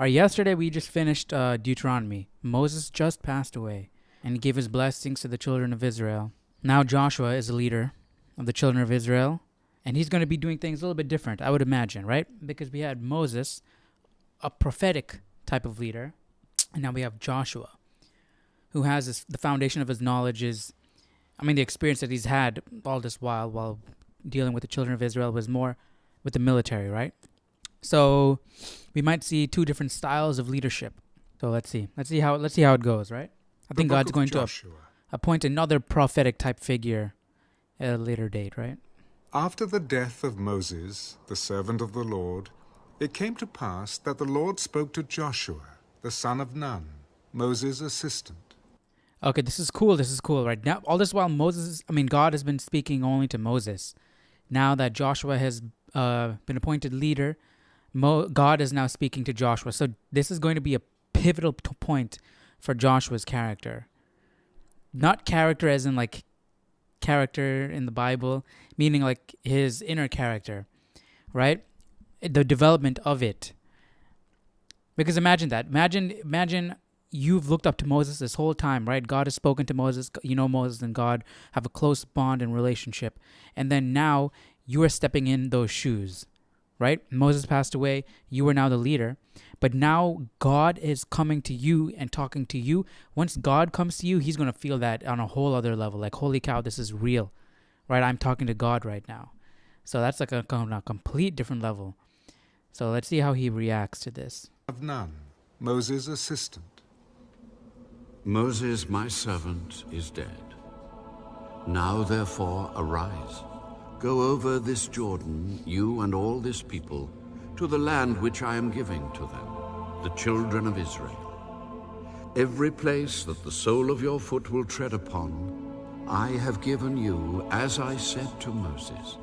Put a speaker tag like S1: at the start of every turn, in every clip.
S1: All right, yesterday we just finished Deuteronomy. Moses just passed away, and he gave his blessings to the children of Israel. Now Joshua is the leader of the children of Israel, and he's going to be doing things a little bit different, I would imagine, right? Because we had Moses, a prophetic type of leader, and now we have Joshua, who has the foundation of his knowledge is, the experience that he's had all this while dealing with the children of Israel was more with the military, right? So we might see two different styles of leadership. So let's see how it goes, right? I think God's going to appoint another prophetic type figure at a later date, right?
S2: After the death of Moses, the servant of the Lord, it came to pass that the Lord spoke to Joshua, the son of Nun, Moses' assistant.
S1: Okay, this is cool, right? Now, all this while God has been speaking only to Moses. Now that Joshua has been appointed leader, God is now speaking to Joshua. So this is going to be a pivotal point for Joshua's character. Not character as in like character in the Bible, meaning like his inner character, right? The development of it. Because imagine that. Imagine you've looked up to Moses this whole time, right? God has spoken to Moses. You know Moses and God have a close bond and relationship. And then now you are stepping in those shoes, right? Moses passed away. You are now the leader. But now God is coming to you and talking to you. Once God comes to you, he's going to feel that on a whole other level. Like, holy cow, this is real, right? I'm talking to God right now. So that's like a complete different level. So let's see how he reacts to this.
S2: Of Nun, Moses' assistant.
S3: Moses, my servant, is dead. Now, therefore, arise. Go over this Jordan, you and all this people, to the land which I am giving to them, the children of Israel. Every place that the sole of your foot will tread upon, I have given you, as I said to Moses.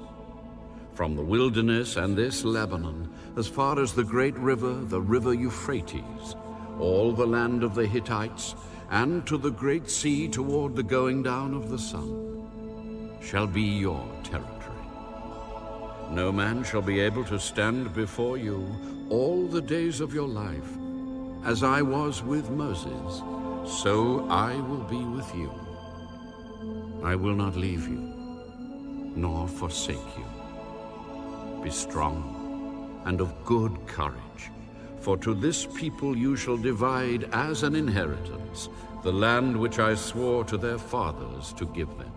S3: From the wilderness and this Lebanon, as far as the great river, the river Euphrates, all the land of the Hittites, and to the great sea toward the going down of the sun, shall be your territory. No man shall be able to stand before you all the days of your life. As I was with Moses, so I will be with you. I will not leave you, nor forsake you. Be strong and of good courage, for to this people you shall divide as an inheritance the land which I swore to their fathers to give them.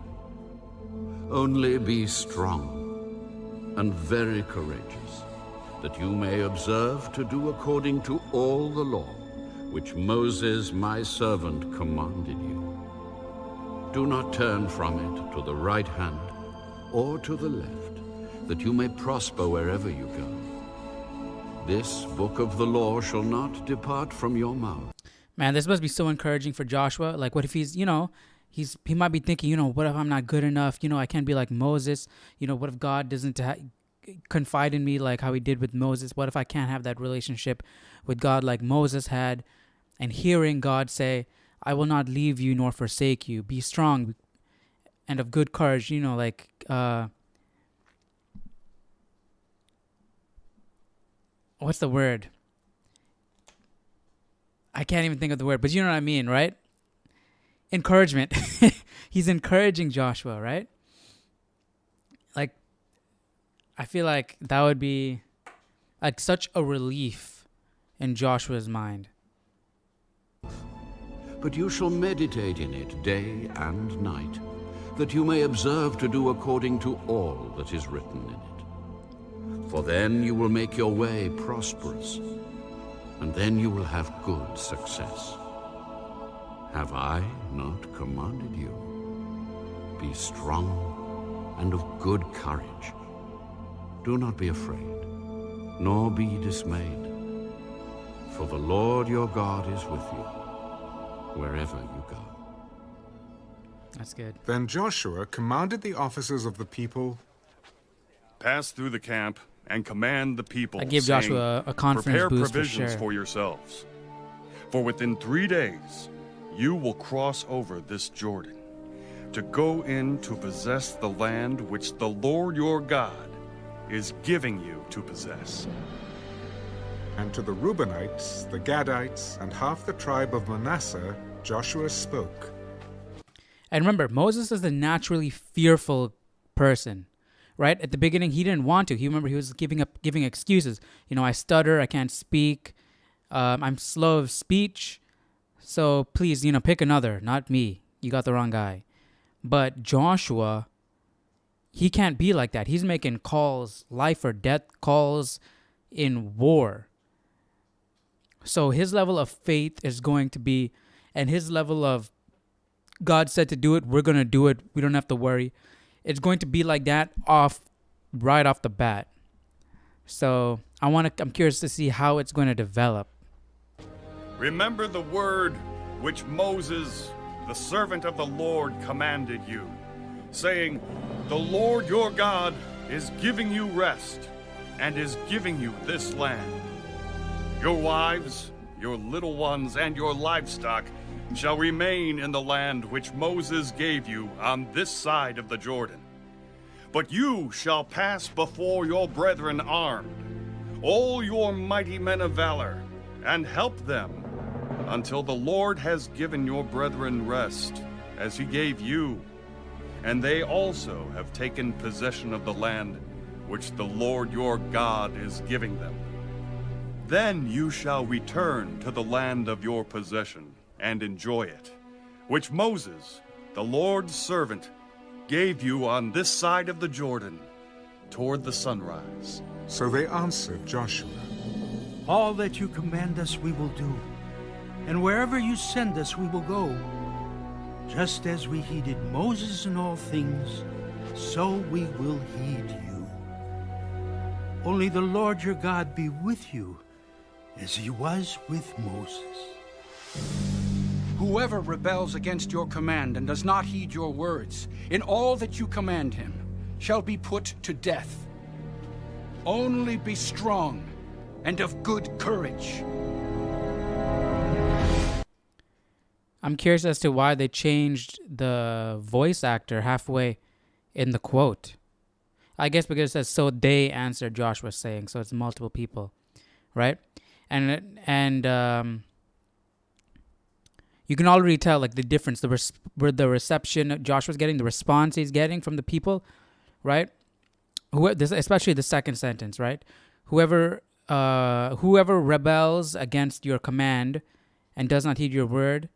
S3: Only be strong and very courageous, that you may observe to do according to all the law which Moses my servant commanded you. Do not turn from it to the right hand or to the left, that you may prosper wherever you go. This book of the law shall not depart from your mouth.
S1: Man, this must be so encouraging for Joshua. Like, what if he might be thinking, what if I'm not good enough? I can't be like Moses. What if God doesn't confide in me like how he did with Moses? What if I can't have that relationship with God like Moses had? And hearing God say, I will not leave you nor forsake you. Be strong and of good courage. What's the word? I can't even think of the word, but you know what I mean, right? Encouragement. He's encouraging Joshua, right? Like, I feel like that would be like such a relief in Joshua's mind.
S3: But you shall meditate in it day and night, that you may observe to do according to all that is written in it. For then you will make your way prosperous, and then you will have good success. Have I not commanded you? Be strong and of good courage. Do not be afraid, nor be dismayed, for the Lord your God is with you wherever you go.
S1: That's good.
S2: Then Joshua commanded the officers of the people,
S4: pass through the camp and command the people,
S1: I give
S4: saying,
S1: Joshua a confidence
S4: prepare
S1: boost
S4: provisions
S1: for sure.
S4: for yourselves. For within 3 days you will cross over this Jordan to go in to possess the land which the Lord your God is giving you to possess.
S2: And to the Reubenites, the Gadites, and half the tribe of Manasseh, Joshua spoke.
S1: And remember, Moses is the naturally fearful person, right? At the beginning, he didn't want to. He was giving excuses. I stutter, I can't speak, I'm slow of speech. So please, pick another, not me. You got the wrong guy. But Joshua, he can't be like that. He's making calls, life or death calls in war. So his level of faith is going to be, and his level of God said to do it, we're going to do it. We don't have to worry. It's going to be like that right off the bat. So I'm curious to see how it's going to develop.
S4: Remember the word which Moses, the servant of the Lord, commanded you, saying, "The Lord your God is giving you rest, and is giving you this land. Your wives, your little ones, and your livestock shall remain in the land which Moses gave you on this side of the Jordan. But you shall pass before your brethren armed, all your mighty men of valor, and help them, until the Lord has given your brethren rest, as he gave you, and they also have taken possession of the land which the Lord your God is giving them. Then you shall return to the land of your possession and enjoy it, which Moses, the Lord's servant, gave you on this side of the Jordan, toward the sunrise."
S2: So they answered Joshua,
S5: "All that you command us we will do, and wherever you send us we will go. Just as we heeded Moses in all things, so we will heed you. Only the Lord your God be with you, as he was with Moses."
S6: Whoever rebels against your command and does not heed your words in all that you command him shall be put to death. Only be strong and of good courage.
S1: I'm curious as to why they changed the voice actor halfway in the quote. I guess because it says, "So they answered Joshua saying," so it's multiple people, right? And you can already tell like the difference, the reception Joshua's getting, the response he's getting from the people, right? Especially the second sentence, right? Whoever rebels against your command and does not heed your word,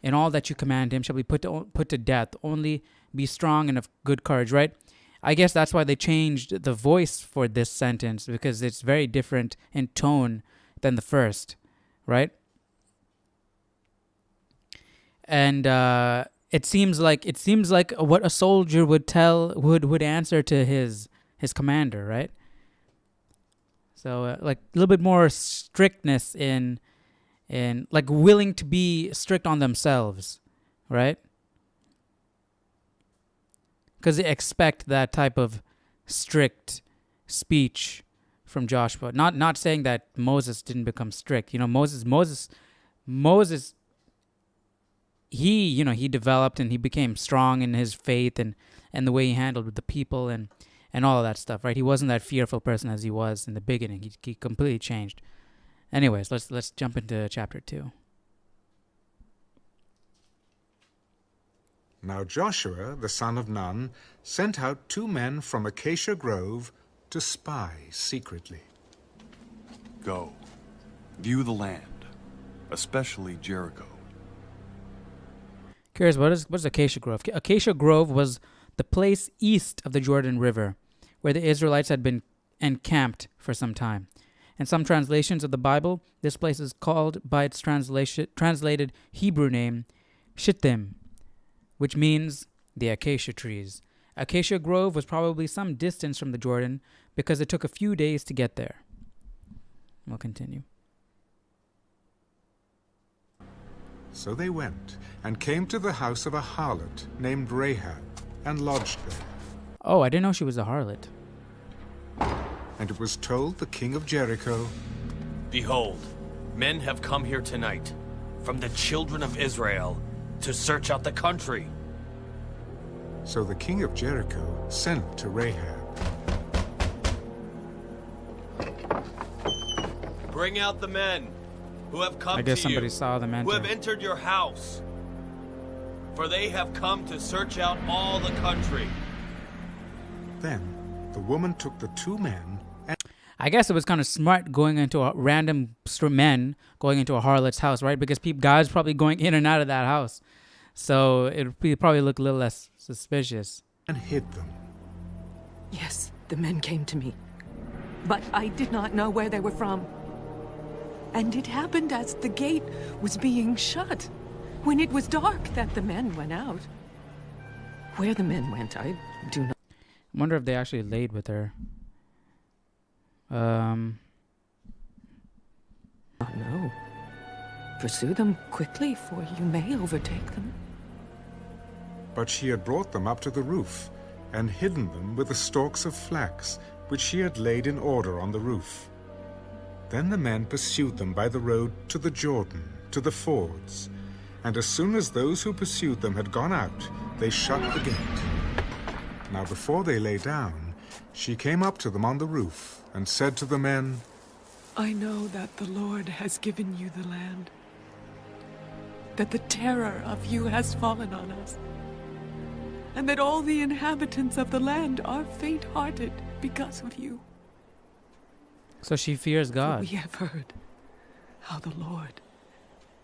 S1: in all that you command him shall be put to death. Only be strong and of good courage, right? I guess that's why they changed the voice for this sentence, because it's very different in tone than the first, right? And it seems like what a soldier would answer to his commander, right? So like a little bit more strictness in like willing to be strict on themselves, right? Because they expect that type of strict speech from Joshua. Not saying that Moses didn't become strict. Moses, he developed and he became strong in his faith and the way he handled with the people and all of that stuff, right? He wasn't that fearful person as he was in the beginning. He completely changed. Anyways, let's jump into chapter 2.
S2: Now Joshua, the son of Nun, sent out 2 men from Acacia Grove to spy secretly.
S4: Go, view the land, especially Jericho.
S1: Curious, what is Acacia Grove? Acacia Grove was the place east of the Jordan River, where the Israelites had been encamped for some time. In some translations of the Bible, this place is called by its translated Hebrew name, Shittim, which means the acacia trees. Acacia Grove was probably some distance from the Jordan because it took a few days to get there. We'll continue.
S2: So they went and came to the house of a harlot named Rahab and lodged there.
S1: Oh, I didn't know she was a harlot.
S2: And it was told the king of Jericho,
S7: "Behold, men have come here tonight from the children of Israel to search out the country."
S2: So the king of Jericho sent to Rahab.
S7: Bring out the men who have come
S1: I guess
S7: to
S1: somebody
S7: you,
S1: saw them
S7: who have
S1: enter.
S7: entered your house. For they have come to search out all the country.
S2: Then the woman took the 2 men and
S1: I guess it was kind of smart going into a random men going into a harlot's house, right? Because guys probably going in and out of that house. So it probably look a little less suspicious.
S2: hid them.
S8: Yes, the men came to me, but I did not know where they were from. And it happened as the gate was being shut, when it was dark, that the men went out. Where the men went, I do not.
S1: I wonder if they actually laid with her.
S8: No. Pursue them quickly, for you may overtake them.
S2: But she had brought them up to the roof and hidden them with the stalks of flax, which she had laid in order on the roof. Then the men pursued them by the road to the Jordan, to the fords. And as soon as those who pursued them had gone out, they shut the gate. Now before they lay down, she came up to them on the roof and said to the men,
S8: I know that the Lord has given you the land, that the terror of you has fallen on us, and that all the inhabitants of the land are faint-hearted because of you.
S1: So she fears
S8: For
S1: God.
S8: we have heard how the Lord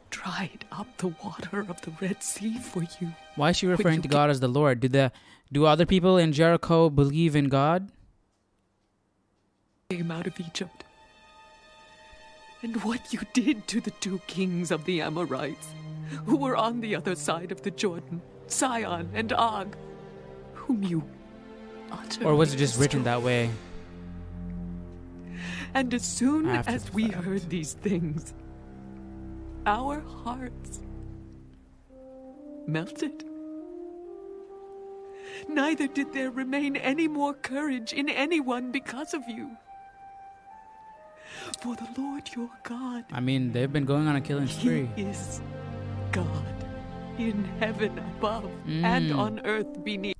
S8: dried up the water of the Red Sea for you.
S1: Why is she
S8: When
S1: referring
S8: you
S1: to God as the Lord? Do other people in Jericho believe in God?
S8: Came out of Egypt, and what you did to the 2 kings of the Amorites, who were on the other side of the Jordan, Sihon and Og, whom you utterly
S1: Or was it just written
S8: destroyed.
S1: that way?
S8: And as soon
S1: After
S8: as
S1: the
S8: we
S1: fact.
S8: heard these things, our hearts melted. Neither did there remain any more courage in anyone because of you. For the Lord your God,
S1: I mean, they've been going on a killing
S8: He
S1: spree.
S8: is God in heaven above and on earth beneath.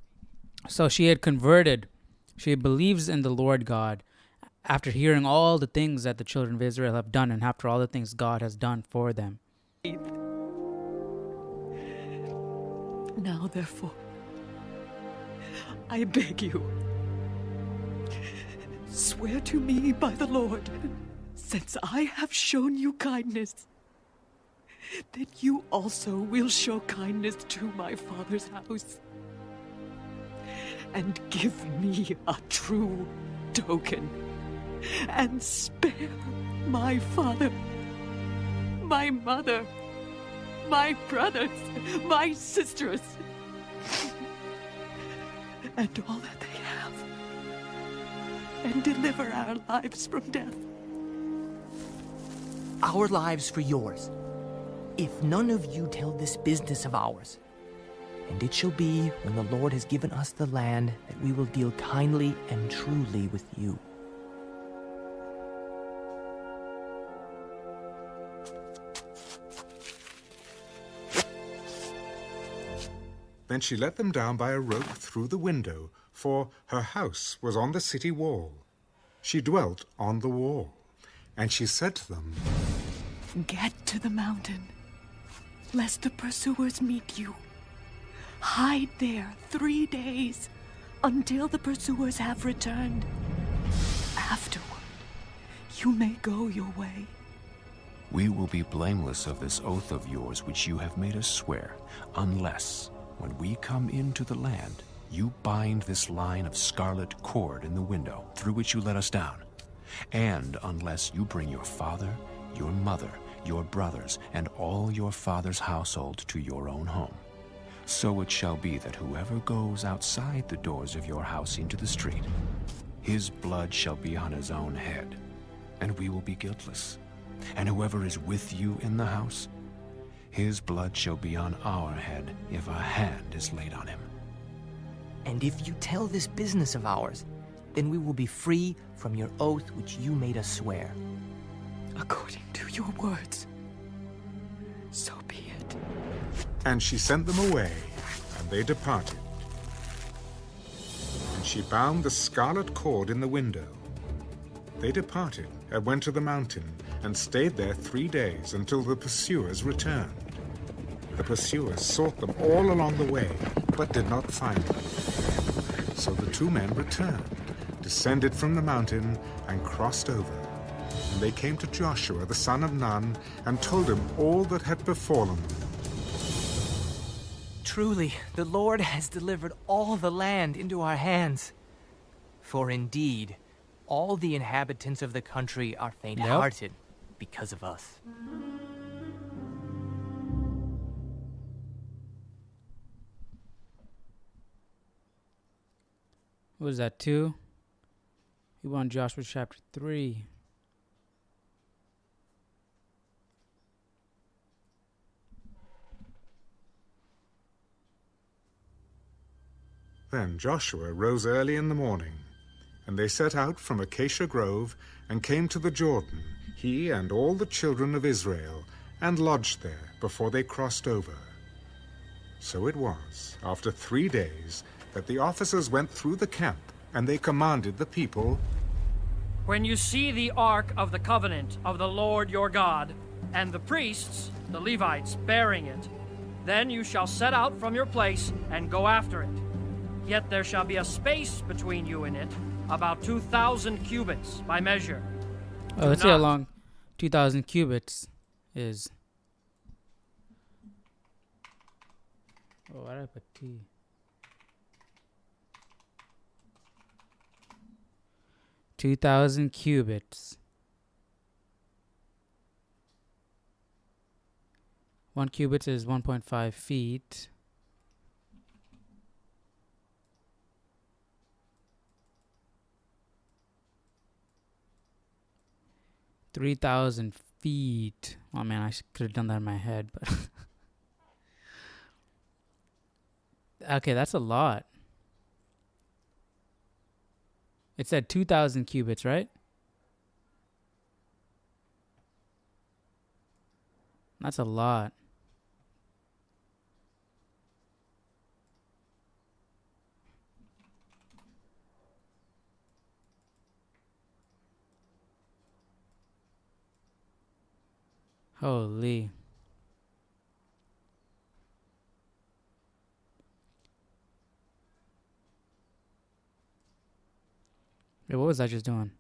S1: So she had converted. She believes in the Lord God after hearing all the things that the children of Israel have done and after all the things God has done for them.
S8: Now, therefore, I beg you, swear to me by the Lord, since I have shown you kindness, that you also will show kindness to my father's house, and give me a true token, and spare my father, my mother, my brothers, my sisters, and all that they have, and deliver our lives from death.
S9: Our lives for yours, if none of you tell this business of ours. And it shall be, when the Lord has given us the land, that we will deal kindly and truly with you.
S2: Then she let them down by a rope through the window, for her house was on the city wall. She dwelt on the wall. And she said to them,
S8: Get to the mountain, lest the pursuers meet you. Hide there 3 days, until the pursuers have returned. Afterward, you may go your way.
S10: We will be blameless of this oath of yours which you have made us swear, unless, when we come into the land, you bind this line of scarlet cord in the window through which you let us down, and unless you bring your father, your mother, your brothers, and all your father's household to your own home. So it shall be that whoever goes outside the doors of your house into the street, his blood shall be on his own head, and we will be guiltless. And whoever is with you in the house, his blood shall be on our head if a hand is laid on him.
S9: And if you tell this business of ours, then we will be free from your oath which you made us swear.
S8: According to your words, so be it.
S2: And she sent them away, and they departed. And she bound the scarlet cord in the window. They departed and went to the mountain, and stayed there 3 days until the pursuers returned. The pursuers sought them all along the way, but did not find them. So the 2 men returned, descended from the mountain, and crossed over. And they came to Joshua the son of Nun, and told him all that had befallen them.
S9: Truly, the Lord has delivered all the land into our hands. For indeed, all the inhabitants of the country are faint-hearted because of us.
S1: What was that, 2? We want Joshua chapter 3.
S2: Then Joshua rose early in the morning, and they set out from Acacia Grove and came to the Jordan, he and all the children of Israel, and lodged there before they crossed over. So it was, after 3 days, that the officers went through the camp, and they commanded the people,
S11: When you see the ark of the covenant of the Lord your God, and the priests, the Levites, bearing it, then you shall set out from your place and go after it. Yet there shall be a space between you and it, about 2,000 cubits by measure.
S1: Oh, let's see how long 2,000 cubits is. Oh, why did I put T? $2,000 cubits. 1 cubit is 1.5 feet. $3,000 feet. Oh man, I could have done that in my head, but okay, that's a lot. It said 2,000 cubits, right? That's a lot. Holy. Wait, what was I just doing?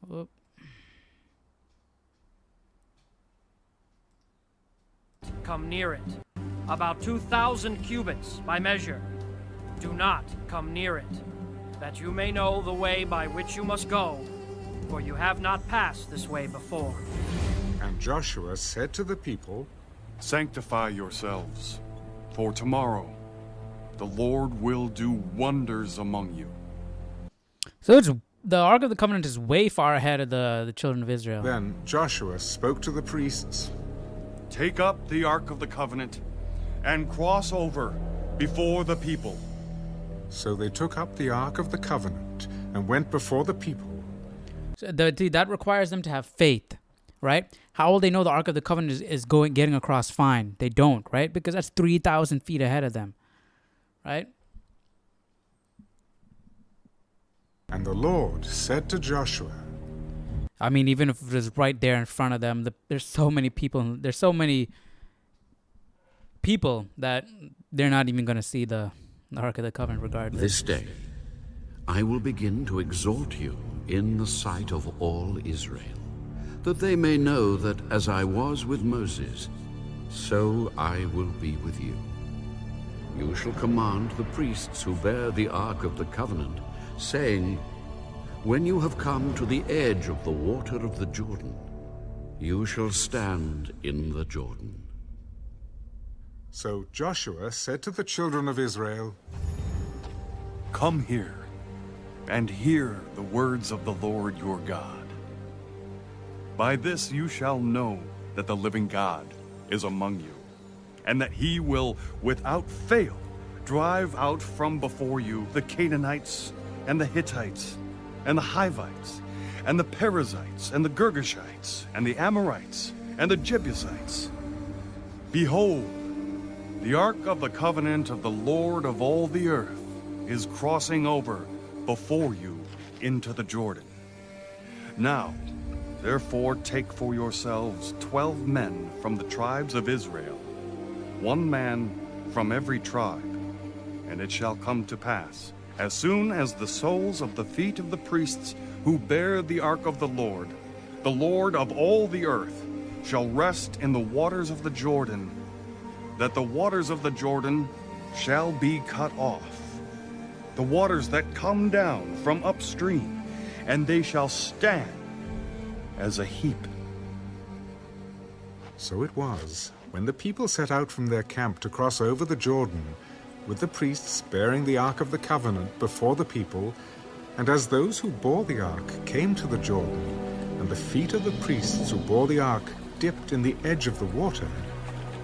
S1: Whoop.
S11: Come near it, about 2,000 cubits by measure. Do not come near it, that you may know the way by which you must go, for you have not passed this way before.
S2: And Joshua said to the people,
S4: Sanctify yourselves, for tomorrow the Lord will do wonders among you.
S1: So it's, the Ark of the Covenant is way far ahead of the children of Israel.
S2: Then Joshua spoke to the priests,
S4: Take up the Ark of the Covenant and cross over before the people.
S2: So they took up the Ark of the Covenant and went before the people.
S1: So that requires them to have faith, right? How will they know the Ark of the Covenant is getting across fine? They don't, right? Because that's 3,000 feet ahead of them, right?
S2: And the Lord said to Joshua,
S1: I mean, even if it was right there in front of them, there's so many people. There's so many people that they're not even going to see the Ark of the Covenant regardless.
S3: This day I will begin to exalt you in the sight of all Israel, that they may know that as I was with Moses, so I will be with you. You shall command the priests who bear the Ark of the Covenant, saying, When you have come to the edge of the water of the Jordan, you shall stand in the Jordan.
S2: So Joshua said to the children of Israel,
S4: Come here and hear the words of the Lord your God. By this you shall know that the living God is among you, and that he will without fail drive out from before you the Canaanites and the Hittites and the Hivites and the Perizzites and the Girgashites and the Amorites and the Jebusites. Behold, The ark of the covenant of the Lord of all the earth is crossing over before you into the Jordan. Now, therefore, take for yourselves 12 men from the tribes of Israel, 1 man from every tribe. And it shall come to pass, as soon as the soles of the feet of the priests who bear the ark of the Lord of all the earth, shall rest in the waters of the Jordan, that the waters of the Jordan shall be cut off, the waters that come down from upstream, and they shall stand as a heap.
S2: So it was, when the people set out from their camp to cross over the Jordan, with the priests bearing the Ark of the Covenant before the people, and as those who bore the Ark came to the Jordan, and the feet of the priests who bore the Ark dipped in the edge of the water,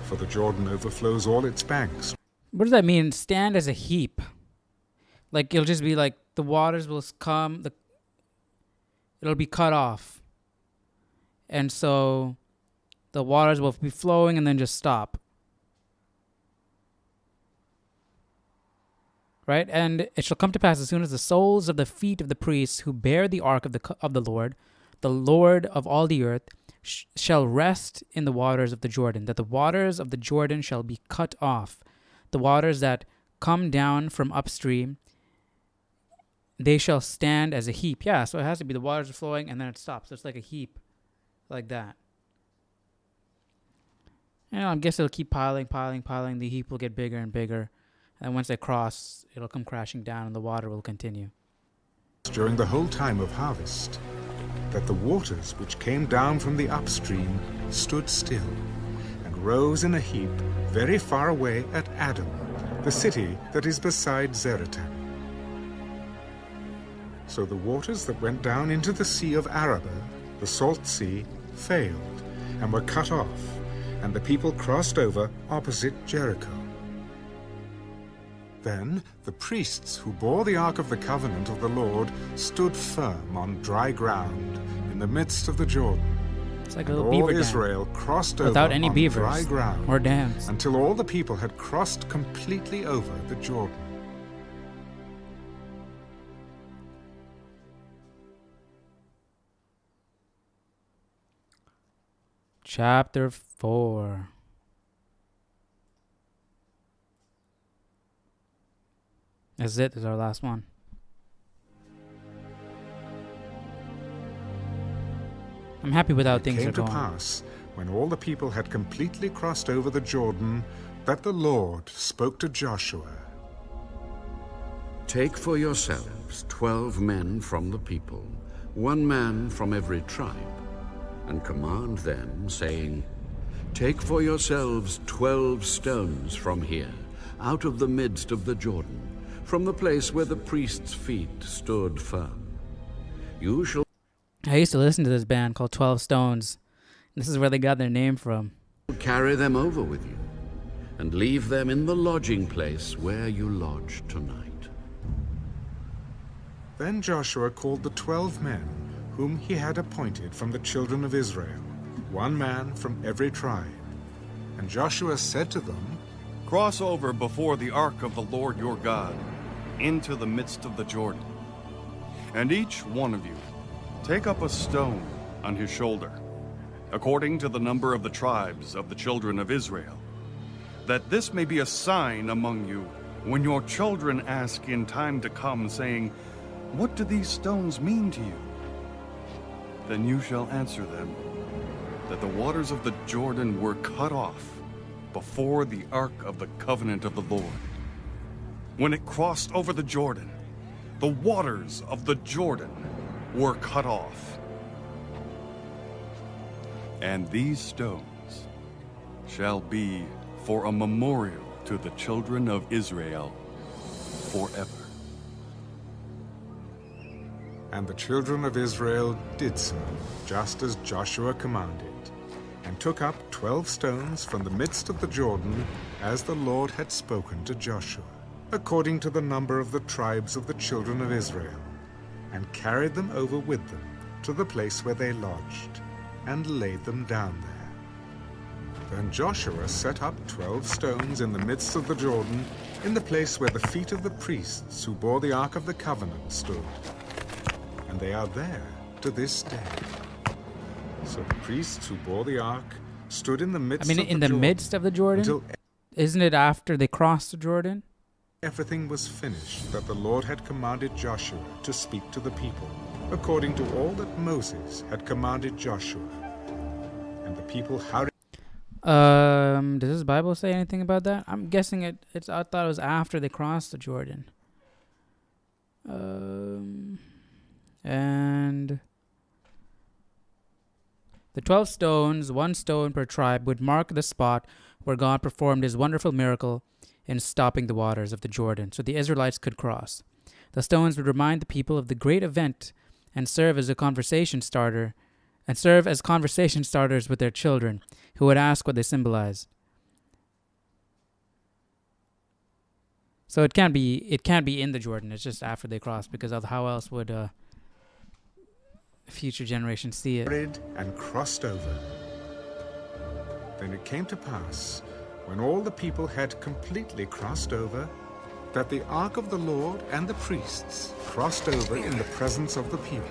S2: for the Jordan overflows all its banks.
S1: What does that mean? Stand as a heap. Like, it'll just be like the waters will come, it'll be cut off. And so the waters will be flowing and then just stop. Right? And it shall come to pass as soon as the soles of the feet of the priests who bear the ark of the Lord of all the earth, shall rest in the waters of the Jordan, that the waters of the Jordan shall be cut off. The waters that come down from upstream, they shall stand as a heap. Yeah, so it has to be the waters are flowing and then it stops. So it's like a heap, like that. And I guess it'll keep piling. The heap will get bigger and bigger. And once they cross, it'll come crashing down and the water will continue.
S2: During the whole time of harvest, that the waters which came down from the upstream stood still, and rose in a heap very far away at Adam, the city that is beside Zeratan. So the waters that went down into the sea of Arabah, the salt sea, failed, and were cut off, and the people crossed over opposite Jericho. Then the priests who bore the Ark of the Covenant of the Lord stood firm on dry ground in the midst of the Jordan.
S1: It's like a
S2: and
S1: little
S2: all
S1: beaver
S2: Israel
S1: dam.
S2: crossed
S1: Without
S2: over
S1: any
S2: on
S1: beavers
S2: dry ground
S1: or dams.
S2: until all the people had crossed completely over the Jordan.
S1: Chapter 4. That's it. This is our last one. I'm happy with how things are
S2: It came
S1: going.
S2: to pass, when all the people had completely crossed over the Jordan, that the Lord spoke to Joshua.
S3: Take for yourselves 12 men from the people, 1 man from every tribe, and command them, saying, Take for yourselves 12 stones from here, out of the midst of the Jordan, from the place where the priest's feet stood firm. You shall
S1: I used to listen to this band called 12 Stones. This is where they got their name from.
S3: carry them over with you, and leave them in the lodging place where you lodge tonight.
S2: Then Joshua called the 12 men whom he had appointed from the children of Israel, 1 man from every tribe. And Joshua said to them,
S4: Cross over before the ark of the Lord your God into the midst of the Jordan. And each one of you take up a stone on his shoulder, according to the number of the tribes of the children of Israel, that this may be a sign among you when your children ask in time to come, saying, What do these stones mean to you? Then you shall answer them that the waters of the Jordan were cut off before the ark of the covenant of the Lord. When it crossed over the Jordan, the waters of the Jordan were cut off. And these stones shall be for a memorial to the children of Israel forever.
S2: And the children of Israel did so, just as Joshua commanded, and took up 12 stones from the midst of the Jordan, as the Lord had spoken to Joshua, according to the number of the tribes of the children of Israel, and carried them over with them to the place where they lodged, and laid them down there. Then Joshua set up 12 stones in the midst of the Jordan, in the place where the feet of the priests who bore the Ark of the Covenant stood. And they are there to this day. So the priests who bore the Ark stood in the midst of the Jordan.
S1: In the midst of the Jordan? Isn't it after they crossed the Jordan?
S2: Everything was finished that the Lord had commanded Joshua to speak to the people, according to all that Moses had commanded Joshua. And the people hurried.
S1: Does this Bible say anything about that? I'm guessing it's. I thought it was after they crossed the Jordan. And the 12 stones, 1 stone per tribe, would mark the spot where God performed his wonderful miracle in stopping the waters of the Jordan, so the Israelites could cross. The stones would remind the people of the great event and serve as conversation starters with their children, who would ask what they symbolize. So it can't be in the Jordan. It's just after they cross, because of how else would future generations see it?
S2: And crossed over. Then it came to pass, when all the people had completely crossed over, that the ark of the Lord and the priests crossed over in the presence of the people.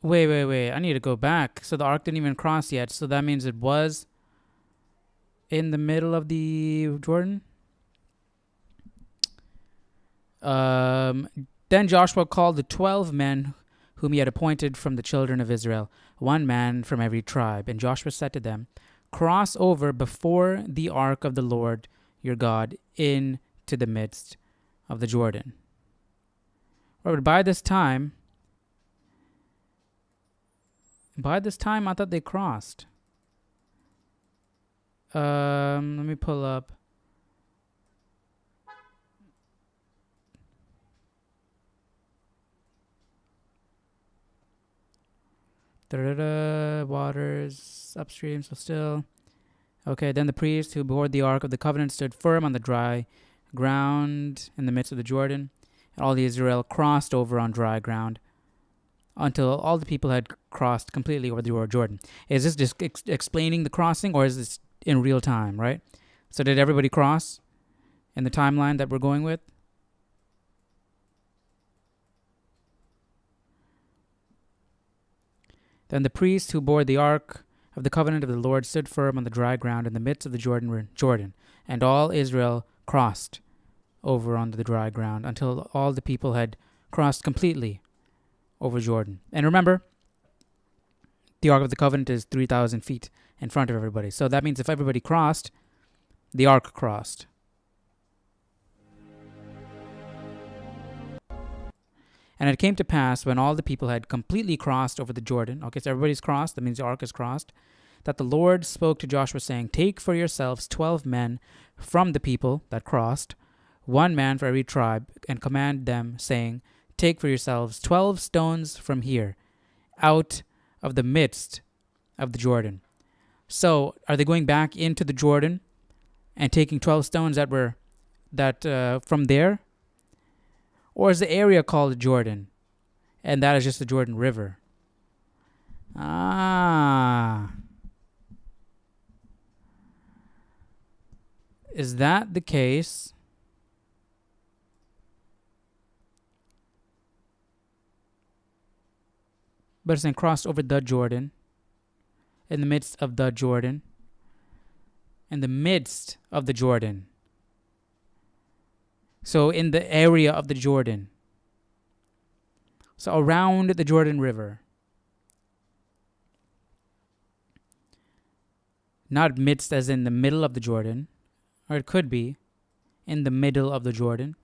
S1: Wait. I need to go back. So the ark didn't even cross yet. So that means it was in the middle of the Jordan? Then Joshua called the 12 men whom he had appointed from the children of Israel, 1 man from every tribe. And Joshua said to them, cross over before the ark of the Lord your God into the midst of the Jordan. But by this time, I thought they crossed. Let me pull up. Waters upstream, so still. Okay, then the priest who bore the ark of the covenant stood firm on the dry ground in the midst of the Jordan, and all the Israel crossed over on dry ground until all the people had crossed completely over the Jordan. Is this just explaining the crossing, or is this in real time, right? So did everybody cross in the timeline that we're going with? Then the priest who bore the ark of the covenant of the Lord stood firm on the dry ground in the midst of the Jordan, and all Israel crossed over on the dry ground until all the people had crossed completely over Jordan. And remember, the ark of the covenant is 3,000 feet in front of everybody. So that means if everybody crossed, the ark crossed. And it came to pass, when all the people had completely crossed over the Jordan, okay, so everybody's crossed, that means the ark is crossed, that the Lord spoke to Joshua, saying, take for yourselves 12 men from the people that crossed, 1 man for every tribe, and command them, saying, take for yourselves 12 stones from here, out of the midst of the Jordan. So, are they going back into the Jordan and taking 12 stones from there? Or is the area called Jordan, and that is just the Jordan River? Is that the case? But it's saying crossed over the Jordan, in the midst of the Jordan, in the midst of the Jordan. So in the area of the Jordan. So around the Jordan River. Not midst as in the middle of the Jordan. Or it could be in the middle of the Jordan.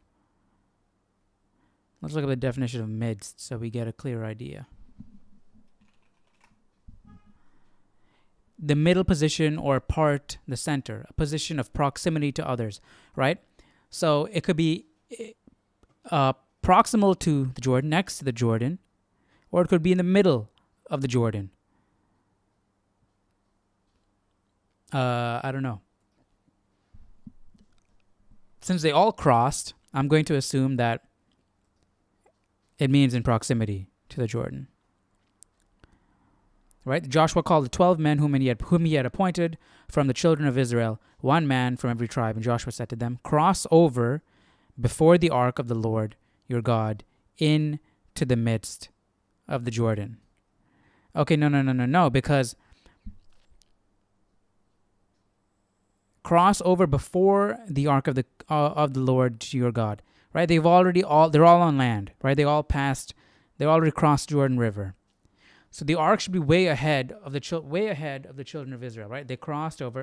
S1: Let's look at the definition of midst so we get a clear idea. The middle position or part, the center. A position of proximity to others, right? So it could be proximal to the Jordan, next to the Jordan, or it could be in the middle of the Jordan. I don't know. Since they all crossed, I'm going to assume that it means in proximity to the Jordan. Right? Joshua called the 12 men whom he had appointed from the children of Israel, one man from every tribe. And Joshua said to them, cross over before the ark of the Lord your God into the midst of the Jordan. Okay, no, because cross over before the ark of the Lord your God. Right? They're all on land. Right? They already crossed Jordan River. So the ark should be way ahead of the children of Israel, right? They crossed over.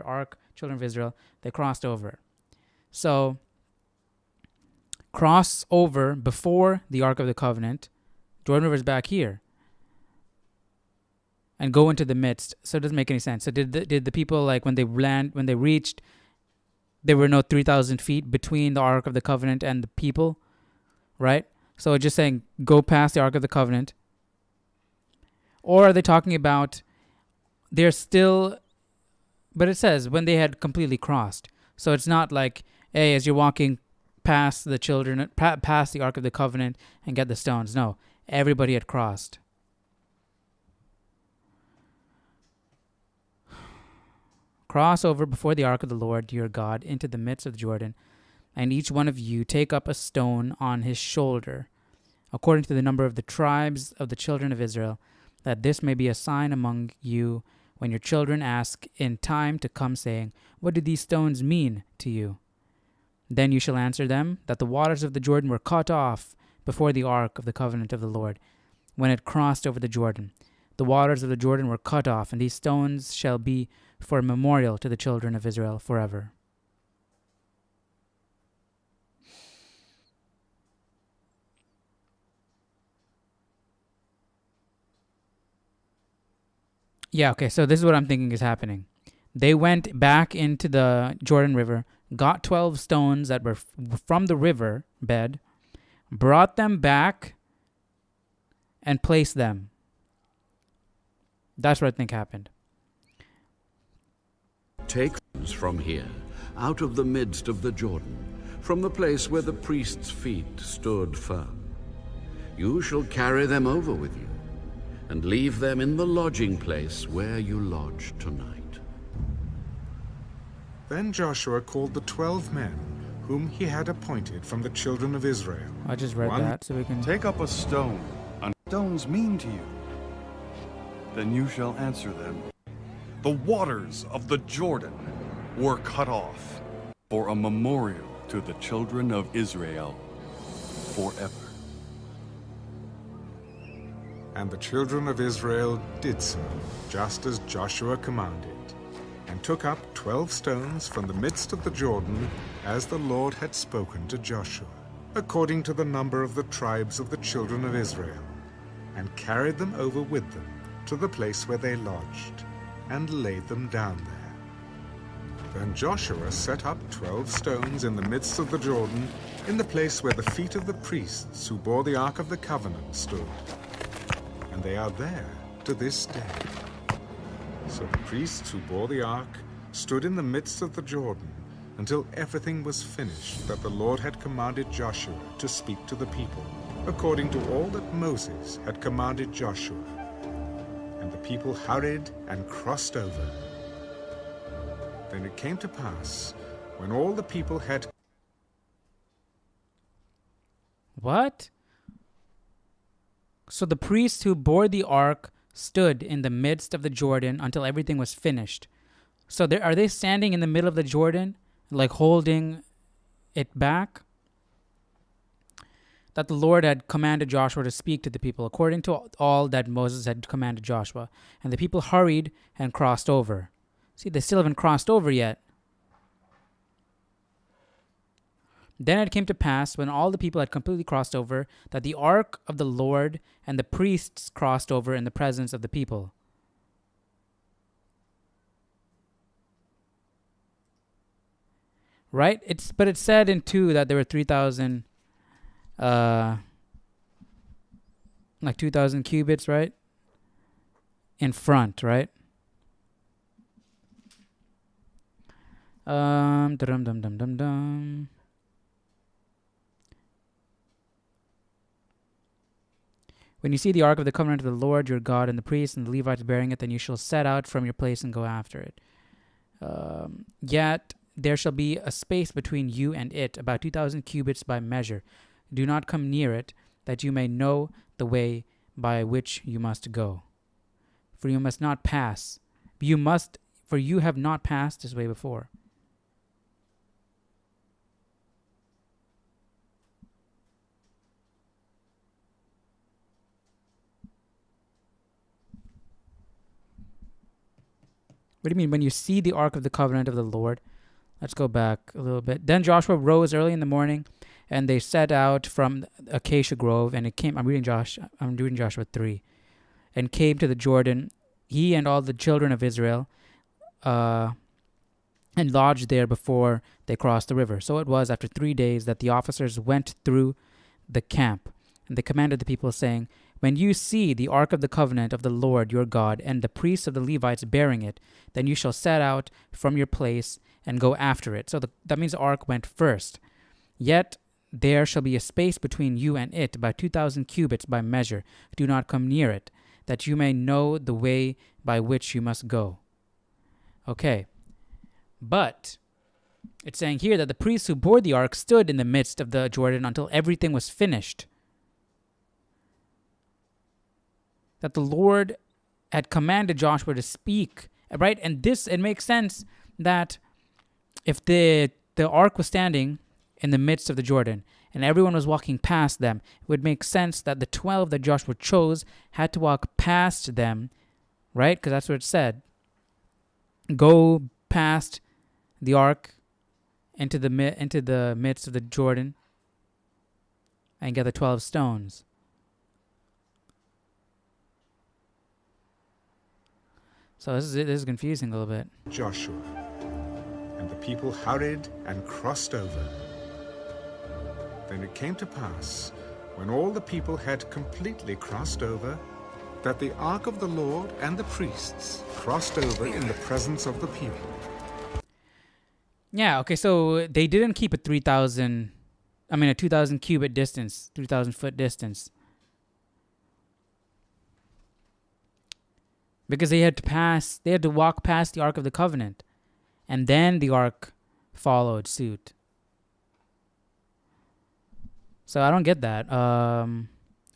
S1: Children of Israel, they crossed over. So cross over before the Ark of the Covenant. Jordan River is back here. And go into the midst. So it doesn't make any sense. So did the people, like, when they reached, there were no 3,000 feet between the Ark of the Covenant and the people, right? So it's just saying, go past the Ark of the Covenant. Or are they talking about they're still, but it says when they had completely crossed. So it's not like, hey, as you're walking past the children, past the Ark of the Covenant and get the stones. No, everybody had crossed. Cross over before the ark of the Lord your God into the midst of the Jordan, and each one of you take up a stone on his shoulder, according to the number of the tribes of the children of Israel, that this may be a sign among you when your children ask in time to come, saying, what do these stones mean to you? Then you shall answer them, that the waters of the Jordan were cut off before the ark of the covenant of the Lord, when it crossed over the Jordan. The waters of the Jordan were cut off, and these stones shall be for a memorial to the children of Israel forever. Yeah, okay, so this is what I'm thinking is happening. They went back into the Jordan River, got 12 stones that were from the river bed, brought them back, and placed them. That's what I think happened.
S3: Take from here, out of the midst of the Jordan, from the place where the priest's feet stood firm. You shall carry them over with you, and leave them in the lodging place where you lodge tonight.
S2: Then Joshua called the 12 men whom he had appointed from the children of Israel.
S1: I just read that so we can...
S4: Take up a stone, and stones mean to you. Then you shall answer them. The waters of the Jordan were cut off for a memorial to the children of Israel forever.
S2: And the children of Israel did so, just as Joshua commanded, and took up 12 stones from the midst of the Jordan, as the Lord had spoken to Joshua, according to the number of the tribes of the children of Israel, and carried them over with them to the place where they lodged, and laid them down there. Then Joshua set up 12 stones in the midst of the Jordan, in the place where the feet of the priests who bore the Ark of the Covenant stood. And they are there to this day. So the priests who bore the ark stood in the midst of the Jordan until everything was finished that the Lord had commanded Joshua to speak to the people, according to all that Moses had commanded Joshua. And the people hurried and crossed over. Then it came to pass, when all the people had...
S1: What? So the priests who bore the ark stood in the midst of the Jordan until everything was finished. So are they standing in the middle of the Jordan, like holding it back? That the Lord had commanded Joshua to speak to the people, according to all that Moses had commanded Joshua. And the people hurried and crossed over. See, they still haven't crossed over yet. Then it came to pass, when all the people had completely crossed over, that the ark of the Lord and the priests crossed over in the presence of the people. Right? But it said in 2 that there were 3,000, like 2,000 cubits, right? In front, right? When you see the ark of the covenant of the Lord your God and the priests and the Levites bearing it, then you shall set out from your place and go after it. Yet there shall be a space between you and it, about 2,000 cubits by measure. Do not come near it, that you may know the way by which you must go. For you must not pass. For you have not passed this way before. What do you mean when you see the ark of the covenant of the Lord? Let's go back a little bit. Then Joshua rose early in the morning, and they set out from Acacia Grove, and it came. I'm reading Joshua 3, and came to the Jordan, he and all the children of Israel, and lodged there before they crossed the river. So it was after 3 days that the officers went through the camp, and they commanded the people, saying, when you see the ark of the covenant of the Lord your God and the priests of the Levites bearing it, then you shall set out from your place and go after it. So that means the ark went first. Yet there shall be a space between you and it, about 2,000 cubits by measure. Do not come near it, that you may know the way by which you must go. Okay. But it's saying here that the priests who bore the ark stood in the midst of the Jordan until everything was finished. That the Lord had commanded Joshua to speak, right? And it makes sense that if the ark was standing in the midst of the Jordan and everyone was walking past them, it would make sense that the 12 that Joshua chose had to walk past them, right? Because that's what it said. Go past the ark into the midst of the Jordan and get the 12 stones. So this is confusing a little bit.
S2: Joshua, and the people hurried and crossed over. Then it came to pass, when all the people had completely crossed over, that the ark of the Lord and the priests crossed over in the presence of the people.
S1: Yeah, okay, so they didn't keep a 2,000 cubit distance, 3,000 foot distance. Because they had to walk past the Ark of the Covenant. And then the Ark followed suit. So I don't get that.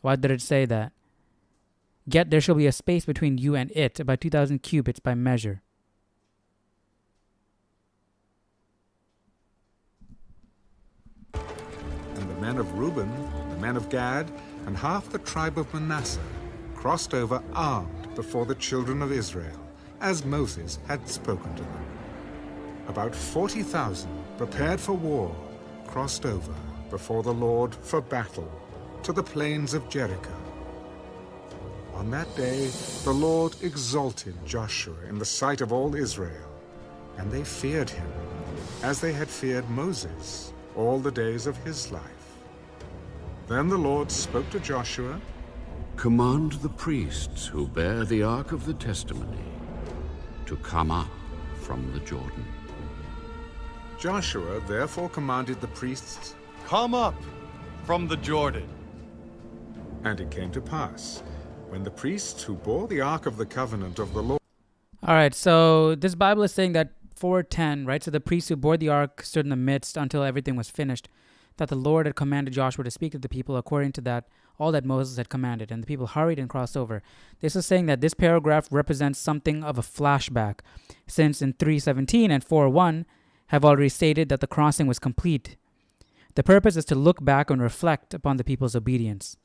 S1: Why did it say that? Yet there shall be a space between you and it, about 2,000 cubits by measure.
S2: And the men of Reuben, the men of Gad, and half the tribe of Manasseh crossed over armed before the children of Israel, as Moses had spoken to them. About 40,000, prepared for war, crossed over before the Lord for battle to the plains of Jericho. On that day, the Lord exalted Joshua in the sight of all Israel, and they feared him, as they had feared Moses all the days of his life. Then the Lord spoke to Joshua,
S3: command the priests who bear the Ark of the Testimony to come up from the Jordan.
S2: Joshua therefore commanded the priests,
S4: come up from the Jordan.
S2: And it came to pass, when the priests who bore the Ark of the Covenant of the Lord...
S1: All right, so this Bible is saying that 4:10, right? So the priests who bore the ark stood in the midst until everything was finished, that the Lord had commanded Joshua to speak to the people according to that, all that Moses had commanded, and the people hurried and crossed over. This is saying that this paragraph represents something of a flashback, since in 3:17 and 4:1 have already stated that the crossing was complete. The purpose is to look back and reflect upon the people's obedience.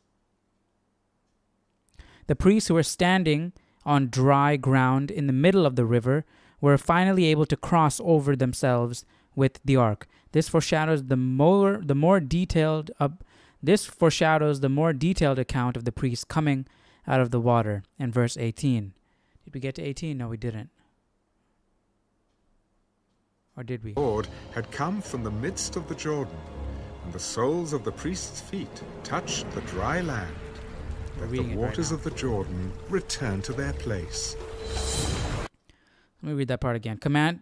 S1: The priests who were standing on dry ground in the middle of the river were finally able to cross over themselves with the ark. This foreshadows the more detailed account of the priests coming out of the water in verse 18. Did we get to 18? No, we didn't. Or did we?
S2: The Lord had come from the midst of the Jordan, and the soles of the priests' feet touched the dry land, that the waters of the Jordan returned to their place.
S1: Let me read that part again. Then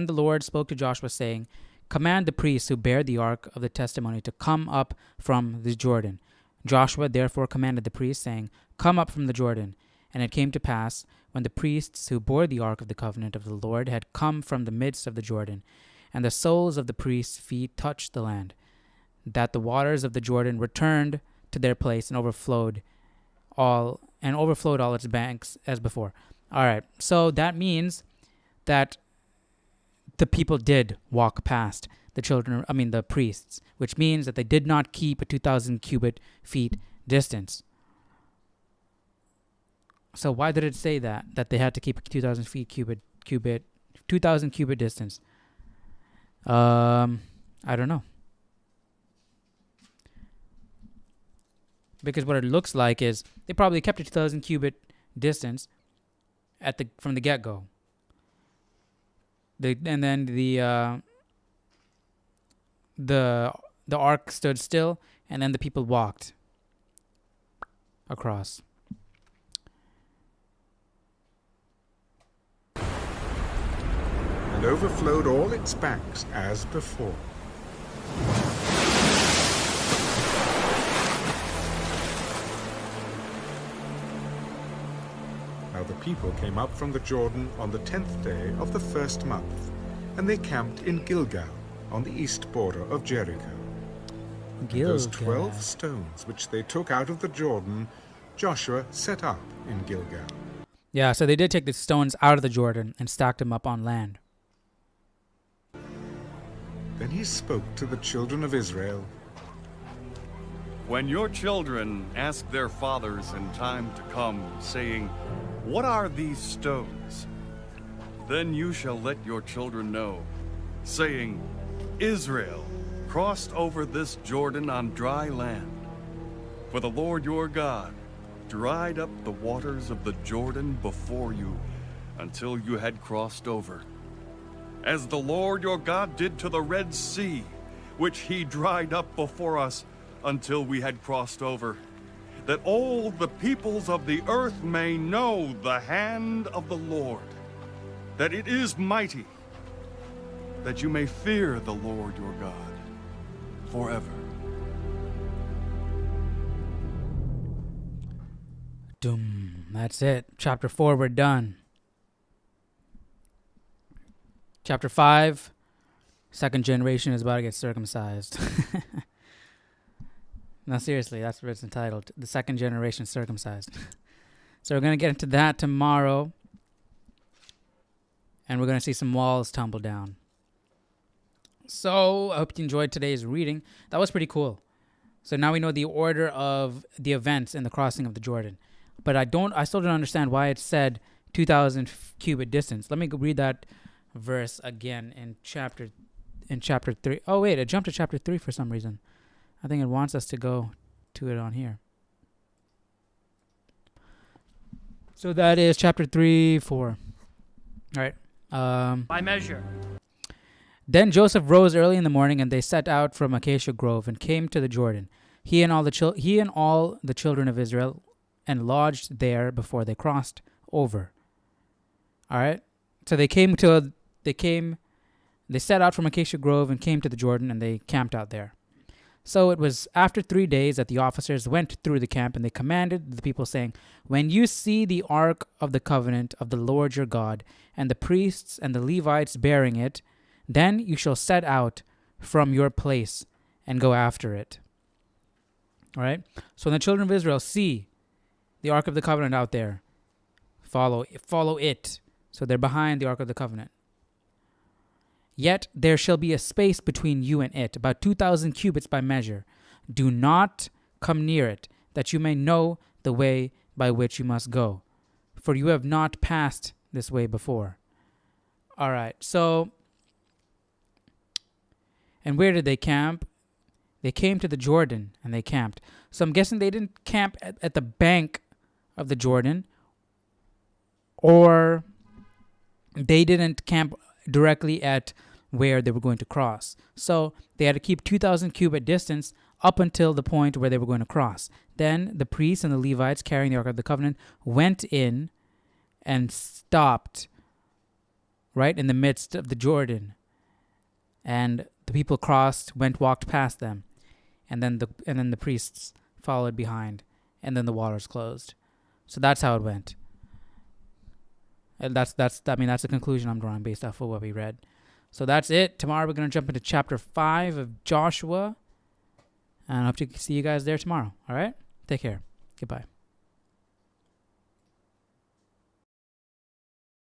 S1: the Lord spoke to Joshua, saying, command the priests who bear the ark of the testimony to come up from the Jordan. Joshua therefore commanded the priests, saying, Come up from the Jordan. And it came to pass, when the priests who bore the ark of the covenant of the Lord had come from the midst of the Jordan, and the soles of the priests' feet touched the land, that the waters of the Jordan returned to their place and overflowed all its banks as before. All right, so that means that the people did walk past the priests, which means that they did not keep a 2,000 cubit feet distance. So why did it say that they had to keep a 2,000 cubit distance? I don't know. Because what it looks like is they probably kept a 2,000 cubit distance from the get-go. And then the ark stood still, and then the people walked across.
S2: And overflowed all its banks as before. Now the people came up from the Jordan on the 10th day of the first month, and they camped in Gilgal, on the east border of Jericho. Those 12 stones which they took out of the Jordan, Joshua set up in Gilgal.
S1: Yeah, so they did take the stones out of the Jordan and stacked them up on land.
S2: Then he spoke to the children of Israel.
S4: When your children ask their fathers in time to come, saying, What are these stones? Then you shall let your children know, saying, Israel crossed over this Jordan on dry land. For the Lord your God dried up the waters of the Jordan before you until you had crossed over. As the Lord your God did to the Red Sea, which he dried up before us until we had crossed over, that all the peoples of the earth may know the hand of the Lord, that it is mighty, that you may fear the Lord your God forever.
S1: Doom. That's it. Chapter 4, we're done. Chapter 5, second generation is about to get circumcised. No, seriously, that's what it's entitled. The second generation circumcised. So we're going to get into that tomorrow. And we're going to see some walls tumble down. So I hope you enjoyed today's reading. That was pretty cool. So now we know the order of the events in the crossing of the Jordan. But I still don't understand why it said 2,000 cubit distance. Let me read that verse again in chapter 3. Oh wait, it jumped to chapter 3 for some reason. I think it wants us to go to it on here. So that is chapter 3, 4. All right.
S11: By measure.
S1: Then Joseph rose early in the morning, and they set out from Acacia Grove and came to the Jordan, he and all the children of Israel, and lodged there before they crossed over. All right. So they set out from Acacia Grove and came to the Jordan, and they camped out there. So it was after 3 days that the officers went through the camp, and they commanded the people, saying, When you see the ark of the covenant of the Lord your God, and the priests and the Levites bearing it, then you shall set out from your place and go after it. All right? So when the children of Israel see the ark of the covenant out there, follow it. So they're behind the ark of the covenant. Yet there shall be a space between you and it, about 2,000 cubits by measure. Do not come near it, that you may know the way by which you must go, for you have not passed this way before. All right, so, and where did they camp? They came to the Jordan, and they camped. So I'm guessing they didn't camp at the bank of the Jordan, or they didn't camp directly at where they were going to cross. So they had to keep 2,000 cubit distance up until the point where they were going to cross. Then the priests and the Levites carrying the Ark of the Covenant went in and stopped right in the midst of the Jordan. And the people walked past them. And then the priests followed behind, and then the waters closed. So that's how it went. And that's the conclusion I'm drawing based off of what we read. So that's it. Tomorrow we're going to jump into chapter 5 of Joshua. And I hope to see you guys there tomorrow. All right? Take care. Goodbye.